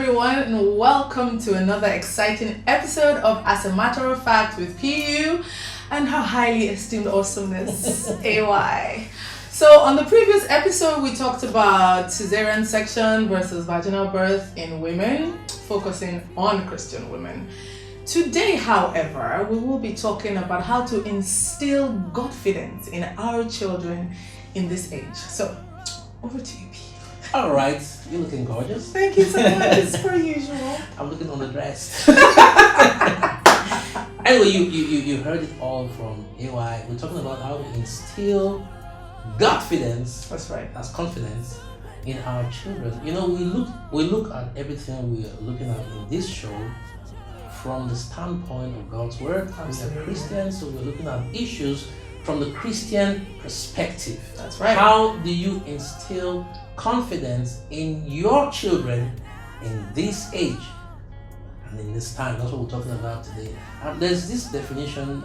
everyone, and welcome to another exciting episode of As a Matter of Fact with PU and her highly esteemed awesomeness, AY. So on the previous episode, we talked about cesarean section versus vaginal birth in women, focusing on Christian women. Today, however, we will be talking about how to instill God-fidence in our children in this age. So, over to you, P. All right, you're looking gorgeous. Thank you so much, as per usual. I'm looking underdressed. Anyway, you heard it all from AY. We're talking about how to instill God-fidence. That's right. As confidence in our children. You know, we look at everything we are looking at in this show from the standpoint of God's word. Absolutely. We are Christians, so we're looking at issues from the Christian perspective. That's right. How do you instill confidence in your children in this age and in this time? That's what we're talking about today. There's this definition.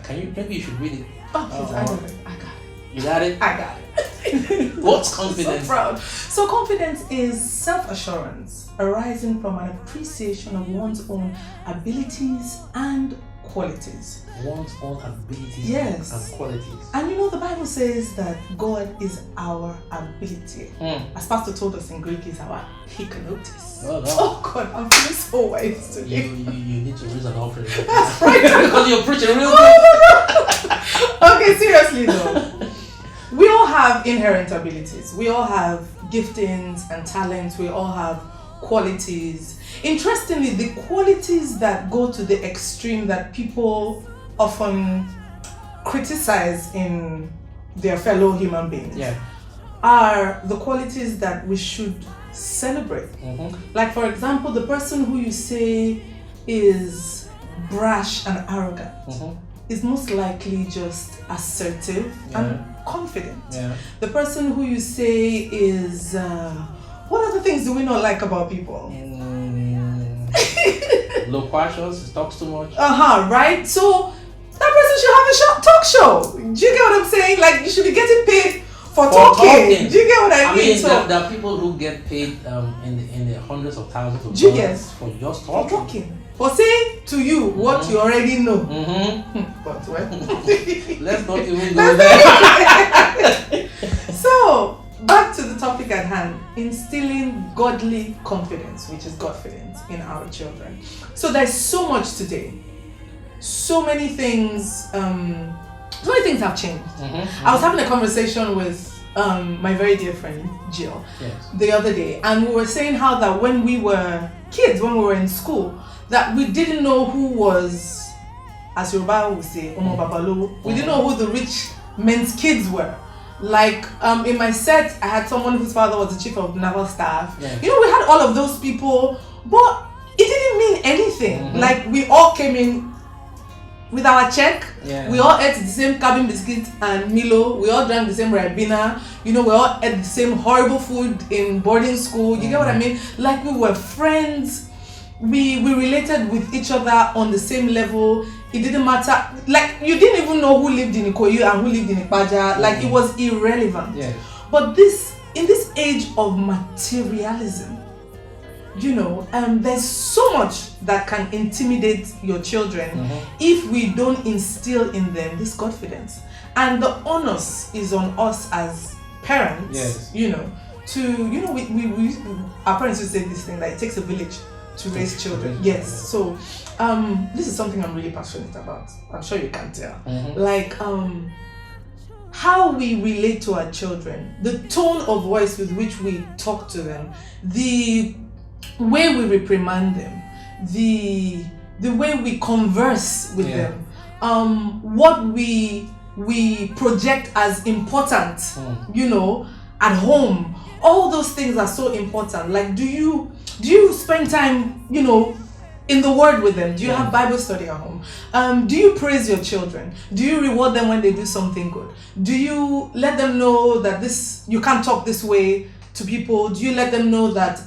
Maybe you should read it. Oh, please, I got it. I got it. You got it? I got it. What's confidence? So proud. So confidence is self-assurance arising from an appreciation of one's own abilities and qualities. One's own abilities Yes. and qualities. And you know, the Bible says that God is our ability. As Pastor told us in Greek, is our hikanotis. Oh, no. Oh God, I'm feeling so wise today. You need to raise an offering. That's right. Because you're preaching real good. Okay, seriously though. We all have inherent abilities. We all have giftings and talents. We all have qualities. Interestingly, the qualities that go to the extreme that people often criticize in their fellow human beings are the qualities that we should celebrate. Like, for example, the person who you say is brash and arrogant is most likely just assertive and confident. The person who you say is what other things do we not like about people? Loquacious, talks too much. Right? So that person should have a talk show. Do you get what I'm saying? Like, you should be getting paid for talking. Do you get what I mean? So there are people who get paid in the hundreds of thousands of do you dollars for just talking. For saying to you what you already know. But well, let's not even go there. So, back to the topic at hand, instilling godly confidence, which is Godfidence in our children. So there's so much today. So many things have changed. I was having a conversation with my very dear friend Jill the other day, and we were saying how that when we were kids, when we were in school, that we didn't know who was, as Yoruba would say, Omo Babalo. We didn't know who the rich men's kids were. Like, in my set, I had someone whose father was the chief of naval staff. You know, we had all of those people, but it didn't mean anything. Like, we all came in with our check. We all ate the same cabin biscuit and Milo. We all drank the same Ribena. You know, we all ate the same horrible food in boarding school. You get what I mean? Like, we were friends. We related with each other on the same level. It didn't matter. Like, you didn't even know who lived in Ikoyi and who lived in Ipaja. Like, it was irrelevant. But in this age of materialism, you know, there's so much that can intimidate your children if we don't instill in them this confidence. And the onus is on us as parents, you know, we our parents used to say this thing, that it takes a village to raise children. So this is something I'm really passionate about. I'm sure you can tell. Like, how we relate to our children, the tone of voice with which we talk to them, the way we reprimand them, the way we converse with them, what we project as important, you know, at home. All those things are so important. Like, do you spend time, you know, in the word with them? Do you have Bible study at home? Do you praise your children? Do you reward them when they do something good? Do you let them know that you can't talk this way to people? Do you let them know that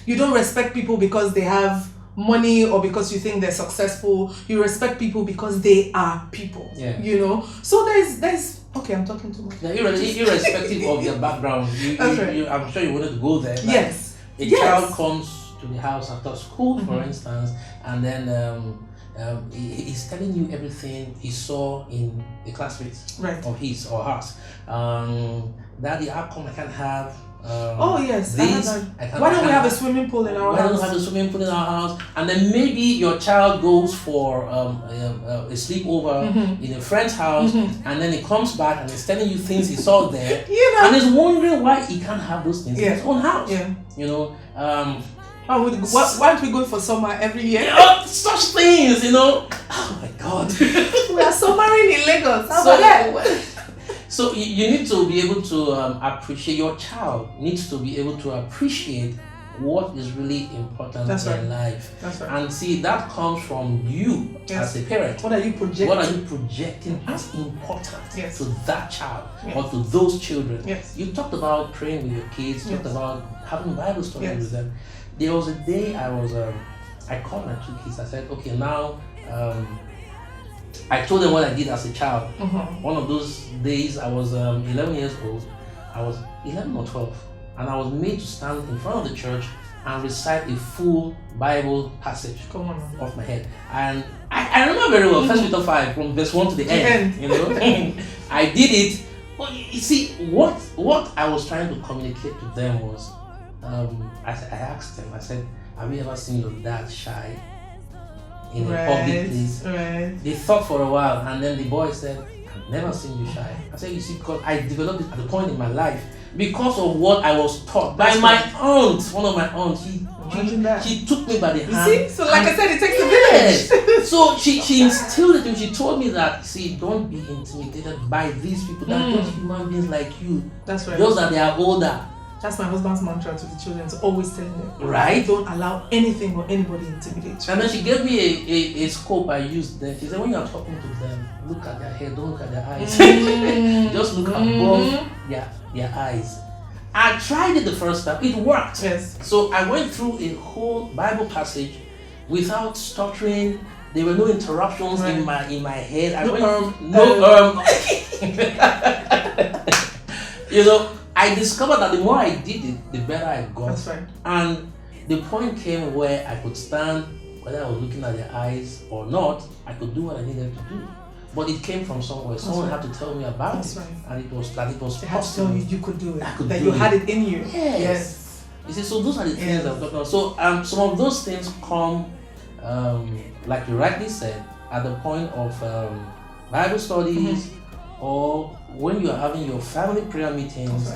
you don't respect people because they have money or because you think they're successful? You respect people because they are people. You know? So there's okay, I'm talking too much. Irrespective of their background, I'm sure you wanted to go there. Yes. A child comes to the house after school, for instance, and then he's telling you everything he saw in the classmates of his or hers. Daddy, how come I can't have oh yes, this? Why don't we have a swimming pool in our house? Why don't we have a swimming pool in our house? And then maybe your child goes for a sleepover in a friend's house, and then he comes back and he's telling you things he saw there, and he's wondering why he can't have those things in his own house. You know, why aren't we going for summer every year? Such things, you know. Oh my God. We are summering in Lagos. How about that? So you need to be able to appreciate, your child needs to be able to appreciate what is really important in life. That's right. And see, that comes from you as a parent. What are you projecting? What are you projecting as important to that child or to those children? You talked about praying with your kids, you talked about having Bible study with them. There was a day I called my 2 kids. I said, okay, now I told them what I did as a child. One of those days, I was 11 years old. I was 11 or 12, and I was made to stand in front of the church and recite a full Bible passage off my head. And I remember very well, 1 Peter 5, from verse 1 to the end. You know, I did it. But you see, what I was trying to communicate to them was, I asked them. I said, "Have you ever seen your dad shy in a public place?" They thought for a while, and then the boy said, "I've never seen you shy." I said, "You see, because I developed it at a point in my life because of what I was taught by my aunt. One of my aunts, she took me by the hand." You see, so like I said, it takes a village. So she instilled it, and she told me that, see, don't be intimidated by these people. They're just human beings like you. That's right. Just that they are older. That's my husband's mantra to the children, to always tell them. Right? Don't allow anything or anybody intimidate you. And then she gave me a scope I used then. She said, when you're talking to them, look at their head, don't look at their eyes. Just look above their eyes. I tried it the first time. It worked. Yes. So I went through a whole Bible passage without stuttering. There were no interruptions in my head. You know, I discovered that the more I did it, the better I got. That's right. And the point came where I could stand, whether I was looking at their eyes or not, I could do what I needed to do. But it came from somewhere. Someone had to tell me about it. Right. And it was possible. They had to tell you could do it. That you had it in you. Yes. You see, so those are the things I'm talking about. So some of those things come, like you rightly said, at the point of Bible studies, or when you are having your family prayer meetings,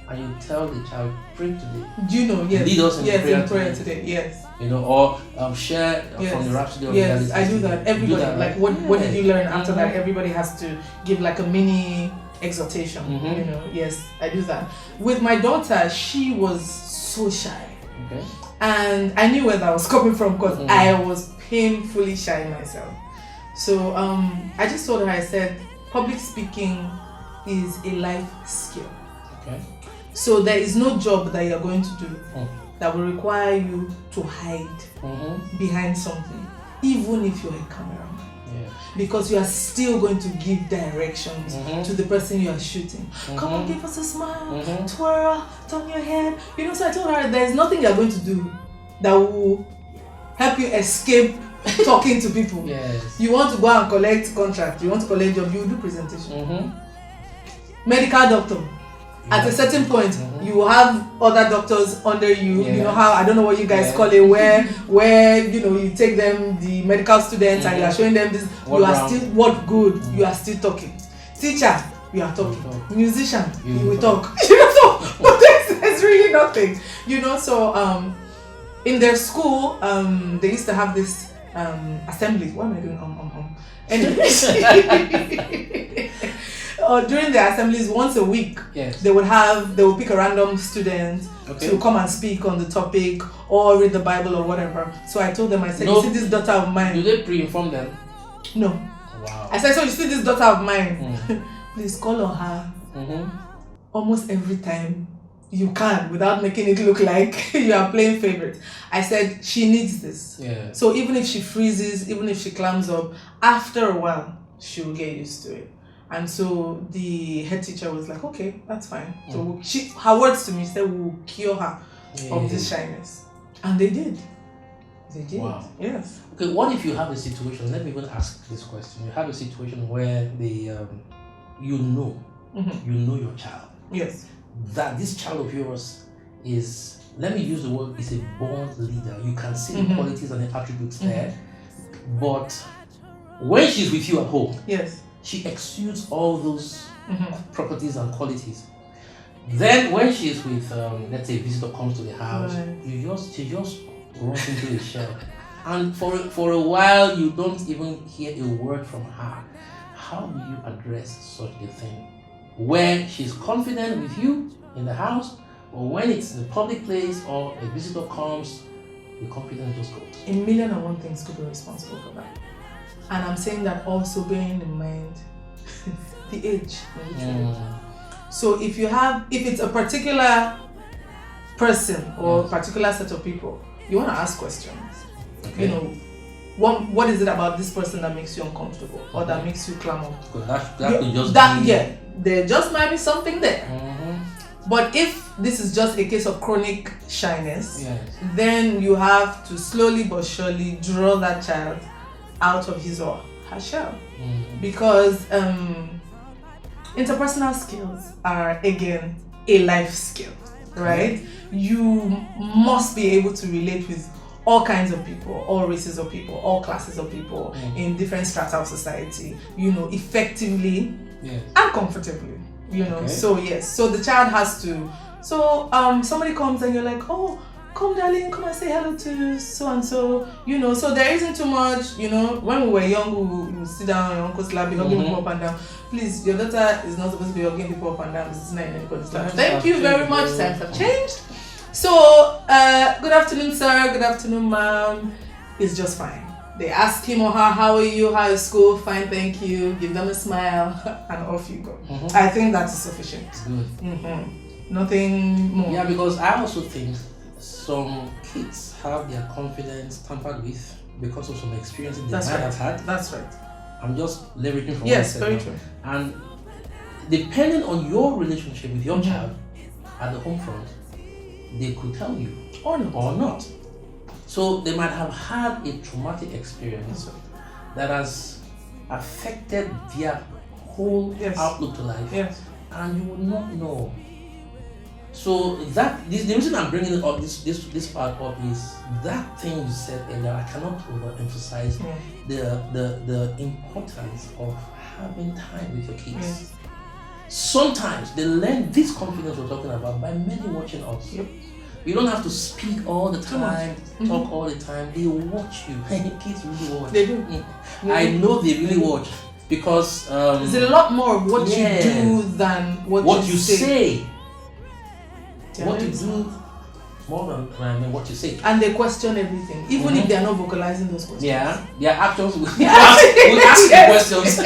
and you tell the child, pray today. Do you know? Yes. Lead us in prayer today. Yes. You know, or share from the Rhapsody of Yes, I do that. Everybody. Like, what did you learn after that? Everybody has to give like a mini exhortation. You know. Yes, I do that. With my daughter, she was so shy. Okay. And I knew where that was coming from because I was painfully shy myself. So I just told her, I said, public speaking is a life skill. Okay. So there is no job that you're going to do that will require you to hide behind something, even if you're a cameraman. Because you are still going to give directions to the person you are shooting. Come on, give us a smile, twirl, turn your head. You know, so I told her there's nothing you're going to do that will help you escape talking to people. Yes. You want to go and collect contract, you want to collect job, you will do presentation. Medical doctor. At a certain point, you will have other doctors under you. You know how, I don't know what you guys call it, where you know, you take them, the medical students, and you are showing them this. You are still you are still talking. Teacher, you are talking. Musician, you will talk. You know, so but there's really nothing. You know, so in their school, they used to have this assembly. What am I doing? Anyway. During the assemblies once a week, they would pick a random student to come and speak on the topic or read the Bible or whatever. So I told them, I said, you see this daughter of mine. Do they pre-inform them? No. Wow. I said, so you see this daughter of mine, please call on her almost every time you can without making it look like you are playing favorite. I said, she needs this. So even if she freezes, even if she clams up, after a while, she will get used to it. And so the head teacher was like, okay, that's fine. So her words to me said, we'll cure her of this shyness. And they did. They did. Wow. Yes. Okay, what if you have a situation? Let me even ask this question. You have a situation where you know your child. Yes. That this child of yours is, let me use the word, is a born leader. You can see the qualities and the attributes there. But when she's with you at home, yes, she exudes all those properties and qualities. Then when she's with, let's say, a visitor comes to the house, she just runs into a shell. And for a while, you don't even hear a word from her. How do you address such a thing? Where she's confident with you in the house, or when it's in a public place or a visitor comes, the confidence just goes. 1,000,001 things could be responsible for that. And I'm saying that also bearing in mind the age. So if it's a particular person or particular set of people, you want to ask questions. Okay. You know, what is it about this person that makes you uncomfortable or that makes you clamor? That could just be... there just might be something there. But if this is just a case of chronic shyness, then you have to slowly but surely draw that child out of his or her shell. Because interpersonal skills are, again, a life skill, right? You must be able to relate with all kinds of people, all races of people, all classes of people in different strata of society, effectively and comfortably, So yes, so the child has to, somebody comes and you're like, oh, come darling, come and say hello to so-and-so, so there isn't too much, when we were young, we would sit down on your uncle's lap, be hugging people up and down. Please, your daughter is not supposed to be hugging people up and down. This is not in anybody's life. Thank you very much, times have changed. So, good afternoon, sir. Good afternoon, ma'am. It's just fine. They ask him or her, how are you? How is school? Fine, thank you. Give them a smile, and off you go. I think that is sufficient. Good. Nothing more. Yeah, because I also think some kids have their confidence tampered with because of some experiences they might have had. That's right. I'm just leveraging from yes, very true. And depending on your relationship with your child at the home front, they could tell you or not. So they might have had a traumatic experience that has affected their whole outlook to life, and you would not know. So the reason I'm bringing up this part up is that thing you said earlier. I cannot overemphasize the importance of having time with your kids. Sometimes they learn this confidence we're talking about by merely watching us. You don't have to speak all the time, talk all the time. They watch you. Kids really watch. They do. I know they really watch because there's a lot more of what you do than what you say. What you do more than what you say. And they question everything, even if they are not vocalizing those questions. Yeah, their actions will ask the questions.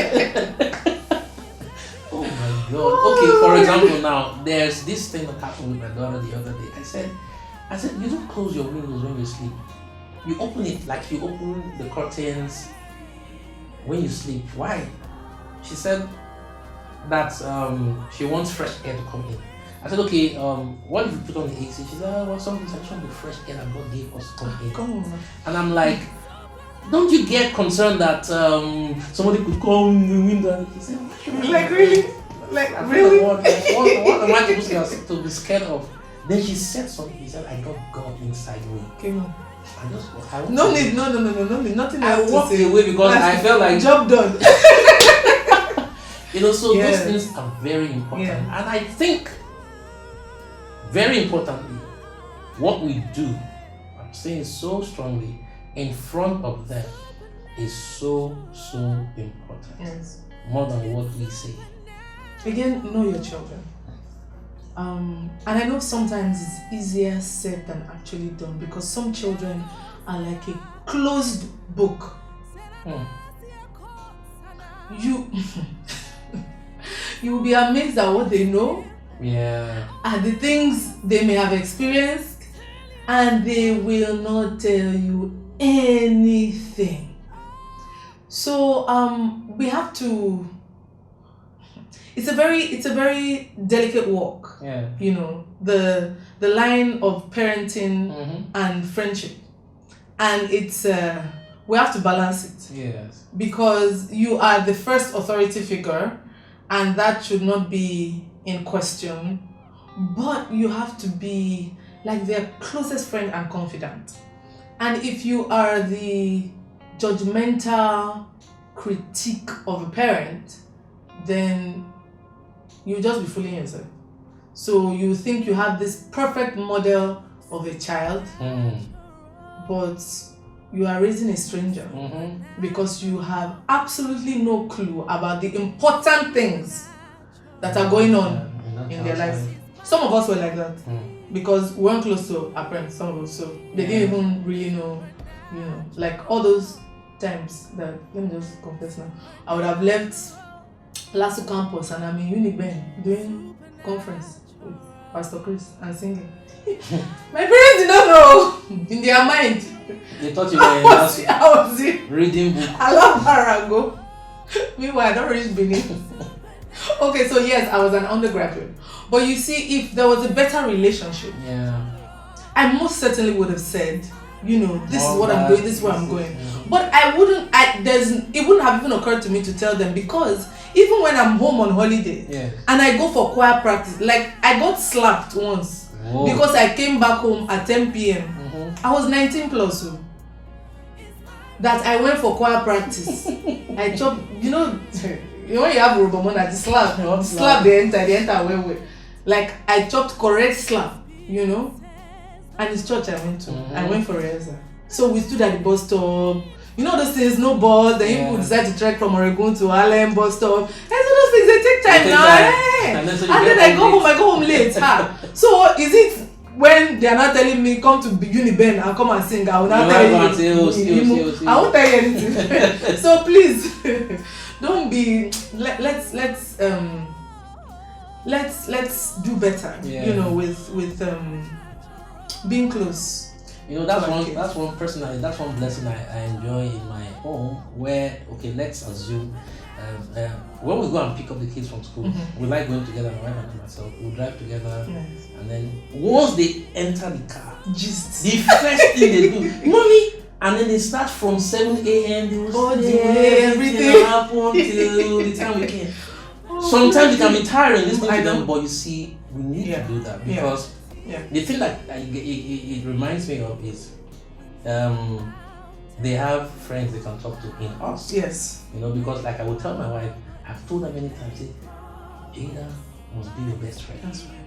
Oh my God. Okay, for example, now there's this thing that happened with my daughter the other day. I said, you don't close your windows when you sleep. You open it like you open the curtains when you sleep. Why? She said that she wants fresh air to come in. I said, okay, what if you put on the AC? She said, well, something's actually the fresh air that God gave us to come in. Come on. And I'm like, don't you get concerned that somebody could come in the window? He said, like really? Like really? What am I supposed to be scared of? Then she said something. She said, I got God inside me. Come on. No, nothing I else walked to say. away because I felt like job done. So those things are very important. And I think, very importantly, what we do, I'm saying so strongly, in front of them is so important. Yes. More than what we say. Again, know your children. And I know sometimes it's easier said than actually done because some children are like a closed book. You will be amazed at what they know. And the things they may have experienced, and they will not tell you anything. So we have to. It's a very delicate walk. The the line of parenting and friendship, and it's we have to balance it. Yes. Because you are the first authority figure, and that should not be in question. But you have to be like their closest friend and confidant. And if you are the judgmental critique of a parent, then you just be fooling yourself. So you think you have this perfect model of a child, but you are raising a stranger because you have absolutely no clue about the important things that are going on in their lives. Some of us were like that because we weren't close to our parents, some of us, so they didn't even really know, like all those times that, let me just confess now, I would have left Lasso campus and I'm in Uniben doing conference with Pastor Chris and singing. My parents did not know in their mind. They thought you were I was reading book. I love Harago. Meanwhile, I don't read Benin. Okay, so yes, I was an undergraduate. But you see, if there was a better relationship, I most certainly would have said, this is what I'm doing, this is where I'm going. But I wouldn't, it wouldn't have even occurred to me to tell them, because even when I'm home on holiday and I go for choir practice, like I got slapped once because I came back home at 10 p.m. I was 19 plus, so that I went for choir practice. I chopped, when you have Robomon at the slap the entire way. Like I chopped correct slap, and it's church I went to. I went for rehearsal. So we stood at the bus stop. Those things, no bus. Then people decide to trek from Oregon to Harlem bus stop. And so those things, they take time now. And then I go home late. So is it when they are not telling me come to Uniben and come and sing, I will not tell you. I won't tell you anything. So please, don't be. Let's do better. With being close. That's one personally. That's one blessing I enjoy in my home. Where let's assume when we go and pick up the kids from school, we like going together. My wife and myself, we drive together, and then once they enter the car, the first thing they do, mommy, and then they start from 7 a.m. They will everything will happen till the time we can. Sometimes it can be tiring listening to them, but you see, we need to do that because the thing that it reminds me of is they have friends they can talk to in us. Yes. Because like I would tell my wife, I've told her many times, Ada must be your best friend. That's right.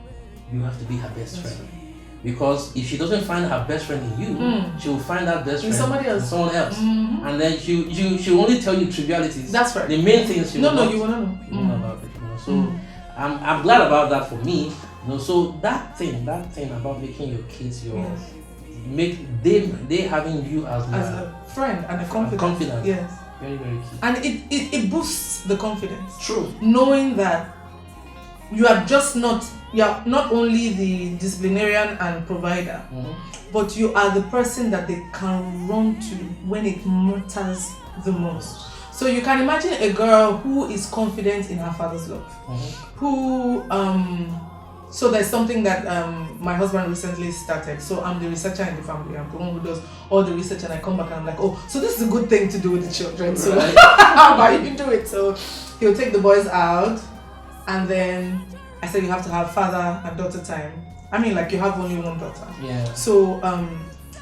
You have to be her best friend. Right. Because if she doesn't find her best friend in you, she will find that best friend in someone else. And then she will only tell you trivialities. That's right. The main things you will not you will not know about it. So I'm glad about that for me. So that thing about making your kids yours, they having you as a friend and a confidant. Yes. Very, very key. And it boosts the confidence. True. Knowing that you are not only the disciplinarian and provider, but you are the person that they can run to when it matters the most. So you can imagine a girl who is confident in her father's love, who so there's something that my husband recently started. So I'm the researcher in the family. I'm the one who does all the research, and I come back and I'm like, so this is a good thing to do with the children. So how about you do it? So he'll take the boys out, and then I said you have to have father and daughter time. I mean, like you have only one daughter. Yeah. So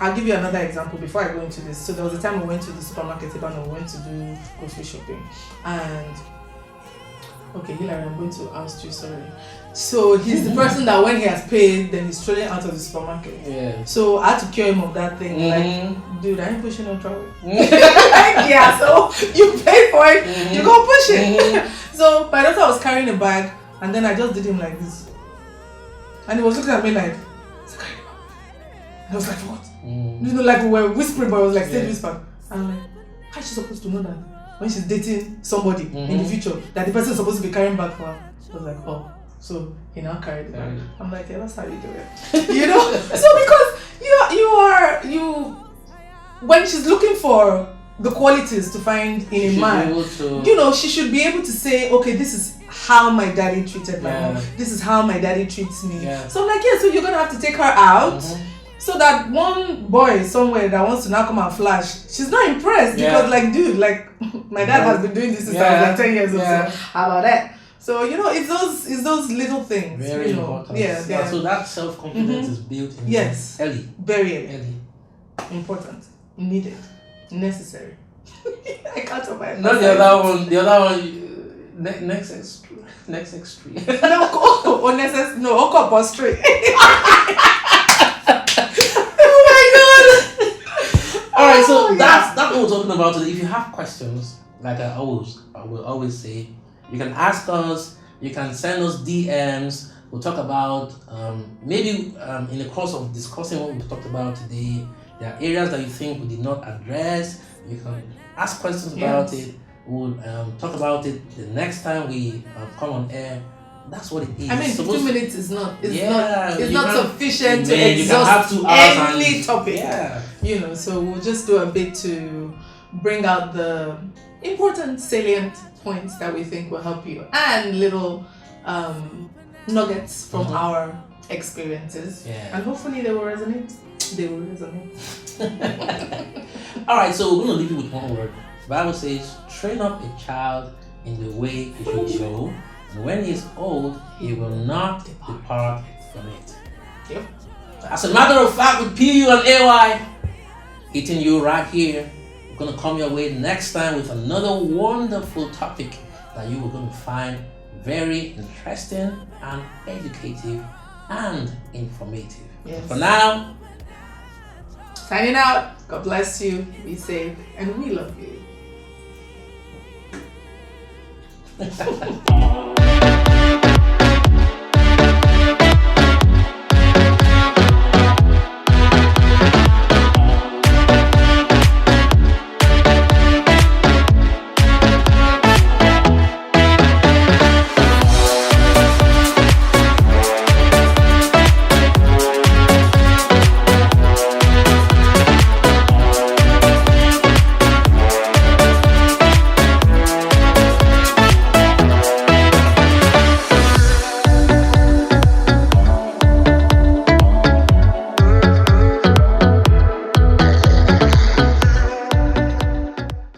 I'll give you another example before I go into this. So there was a time we went to the supermarket and we went to do grocery shopping, and Hilary, I'm going to ask you, sorry. So he's the person that when he has paid, then he's strolling out of the supermarket. Yeah. So I had to cure him of that thing. Like, dude, I ain't pushing no trouble. So you pay for it, you go push it. So my daughter was carrying a bag, and then I just did him like this. And he was looking at me like, and I was like, what? Like we were whispering, but I was like, say whisper. And I'm like, how is she supposed to know that when she's dating somebody in the future, that the person is supposed to be carrying bag for her? I was like, so he now carried the bag. I'm like, that's how you do it. So because you when she's looking for the qualities to find in a man, she should be able to say, okay, this is how my daddy treated my Yeah. mom. This is how my daddy treats me. Yeah. So I'm like, yeah, so you're gonna have to take her out. So that one boy somewhere that wants to now come and flash, she's not impressed because like, dude, like my dad has been doing this since I was like 10 years old. So how about that? So it's those little things. Very important. Yeah. So that self-confidence is built in early. Very Early. important, needed, necessary. I can't talk about it. Not the other one. The other one. Next extreme. No, compulsory. Alright, so that's what we're talking about today. If you have questions, like I will always say, you can ask us, you can send us DMs. We'll talk about maybe in the course of discussing what we talked about today, there are areas that you think we did not address. You can ask questions about it. We'll talk about it the next time we come on air. That's what it is. I mean, 15 minutes is not sufficient to you can have exhaust 2 hours any topic. Yeah. So we'll just do a bit to bring out the important salient points that we think will help you and little nuggets from our experiences. Yeah. And hopefully they will resonate. Alright, so we're going to leave you with one word. The Bible says, train up a child in the way he should go, and when he is old, he will not depart from it. Yep. As a matter of fact, with PU and AY hitting you right here, we're going to come your way next time with another wonderful topic that you are going to find very interesting and educative and informative. Yes. For now, signing out. God bless you. Be safe. And we love you.